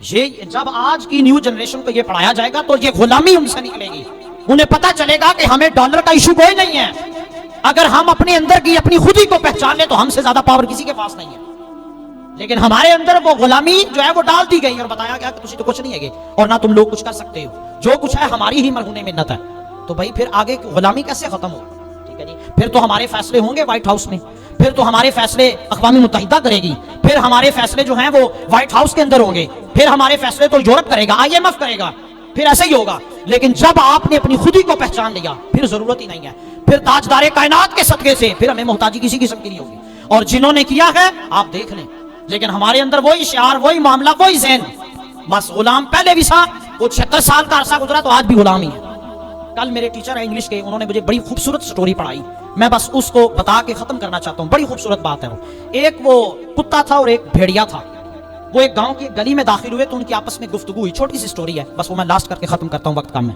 یہ جب آج کی نیو جنریشن کو یہ پڑھایا جائے گا تو یہ غلامی ان سے نکلے گی. انہیں پتا چلے گا کہ ہمیں ڈالر کا ایشو کوئی نہیں ہے. اگر ہم اپنے اندر کی اپنی خودی کو پہچان لیں تو ہم سے زیادہ پاور کسی کے پاس نہیں ہے. لیکن ہمارے اندر وہ غلامی جو ہے وہ ڈال دی گئی اور بتایا گیا کہ تسی تو کچھ نہیں ہے اور نہ تم لوگ کچھ کر سکتے ہو, جو کچھ ہے ہماری ہی مرہون منت ہے. تو بھائی پھر آگے غلامی کیسے ختم ہو؟ ٹھیک ہے جی, پھر تو ہمارے فیصلے ہوں گے وائٹ ہاؤس میں, پھر تو ہمارے فیصلے اقوام متحدہ کرے گی, پھر ہمارے فیصلے جو ہیں وہ وائٹ ہاؤس کے اندر ہوں گے, پھر ہمارے فیصلے تو یورپ کرے گا, IMF کرے گا, پھر ایسے ہی ہوگا. لیکن جب آپ نے اپنی خودی کو پہچان لیا پھر ضرورت ہی نہیں ہے. پھر تاجدار کائنات کے صدقے سے پھر ہمیں محتاجی کسی قسم کی نہیں ہوگی. اور جنہوں نے کیا ہے آپ دیکھ لیں, لیکن ہمارے اندر وہی شعار, وہی معاملہ, وہی ذہن. بس غلام پہلے بھی تھا, وہ 76 سال کا عرصہ گزرا تو آج بھی غلام ہی ہے. کل میرے ٹیچر ہیں انگلش کے, انہوں نے مجھے بڑی خوبصورت سٹوری پڑھائی, میں بس اس کو بتا کے ختم کرنا چاہتا ہوں. بڑی خوبصورت بات ہے وہ. ایک وہ کتا تھا اور ایک بھیڑیا تھا. وہ ایک گاؤں کی گلی میں داخل ہوئے تو ان کی آپس میں گفتگو ہوئی. چھوٹی سی سٹوری ہے, بس وہ میں لاسٹ کر کے ختم کرتا ہوں, وقت کم ہے.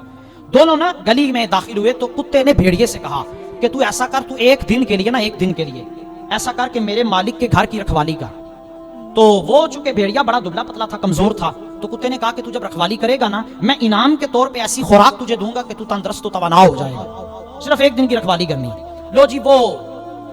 دونوں نا گلی میں داخل ہوئے تو کتے نے بھیڑیے سے کہا کہ تو ایسا کر, تو ایک دن کے لیے نا, ایک دن کے لیے ایسا کر کہ میرے مالک کے گھر کی رکھوالی کا. تو وہ چونکہ بھیڑیا بڑا دبلا پتلا تھا, کمزور تھا, تو کتے نے کہا کہ تو جب رکھوالی کرے گا نا, میں انعام کے طور پہ ایسی خوراک تجھے دوں گا کہ تو تندرست و توانا ہو جائے گا. صرف ایک دن کی رکھوالی کرنی ہے. لو جی, وہ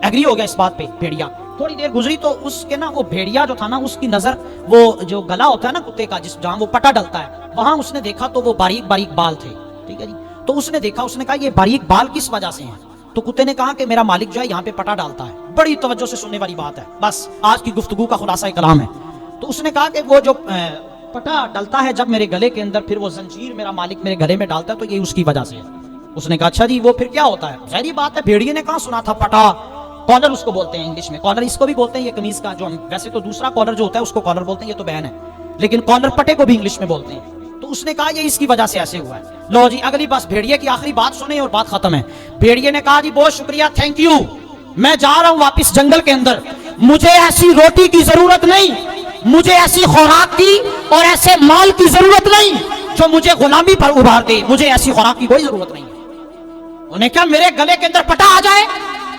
ایگری ہو گیا اس بات پہ بھیڑیا. تھوڑی دیر گزری تو اس کے نا وہ بھیڑیا جو تھا نا, اس کی نظر وہ جو گلا ہوتا ہے نا کتے کا, جس جہاں وہ پٹا ڈلتا ہے, وہاں اس نے دیکھا تو وہ باریک باریک بال تھے. ٹھیک ہے جی, تو اس نے دیکھا, اس نے کہا یہ باریک بال کس وجہ سے ہیں؟ تو کتے نے کہا کہ میرا مالک جو ہے یہاں پہ پٹا ڈالتا ہے. بڑی توجہ سے سننے والی بات ہے, بس آج کی گفتگو کا خلاصہ کلام ہے. تو اس نے کہا کہ وہ جو پٹا ڈلتا ہے جب میرے گلے کے اندر, پھر وہ زنجیر میرا مالک میرے گلے میں ڈالتا ہے, تو یہ اس کی وجہ سے ہے. اس نے کہا اچھا جی, وہ پھر کیا ہوتا ہے؟ ظاہری بات ہے, بھیڑیے نے کہاں سنا تھا پٹا, کالر اس کو بولتے ہیں انگلش میں, کالر اس کو بھی بولتے ہیں, یہ قمیض کا جو, ویسے تو دوسرا کالر جو ہوتا ہے اس کو کالر بولتے ہیں, یہ تو بہن ہے, لیکن کالر پٹے کو بھی انگلش میں بولتے ہیں. تو اس نے کہا یہ اس کی وجہ سے ایسے ہوا ہے. لو جی, اگلی بس بھیڑیے کی آخری بات سنیں اور بات ختم ہے. بھیڑیے نے کہا جی بہت شکریہ, تھینک یو, میں جا رہا ہوں واپس جنگل کے اندر, مجھے ایسی روٹی کی ضرورت نہیں, مجھے ایسی خوراک کی اور ایسے مال کی ضرورت نہیں جو مجھے غلامی پر ابھار دے, مجھے ایسی خوراک کی کوئی ضرورت نہیں ہے. انہوں نے کہا میرے گلے کے اندر پٹا آ جائے,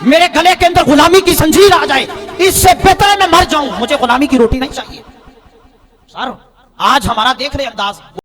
میرے گلے کے اندر غلامی کی زنجیر آ جائے, اس سے بہتر ہے میں مر جاؤں, مجھے غلامی کی روٹی نہیں چاہیے. سر آج ہمارا دیکھ رہے انداز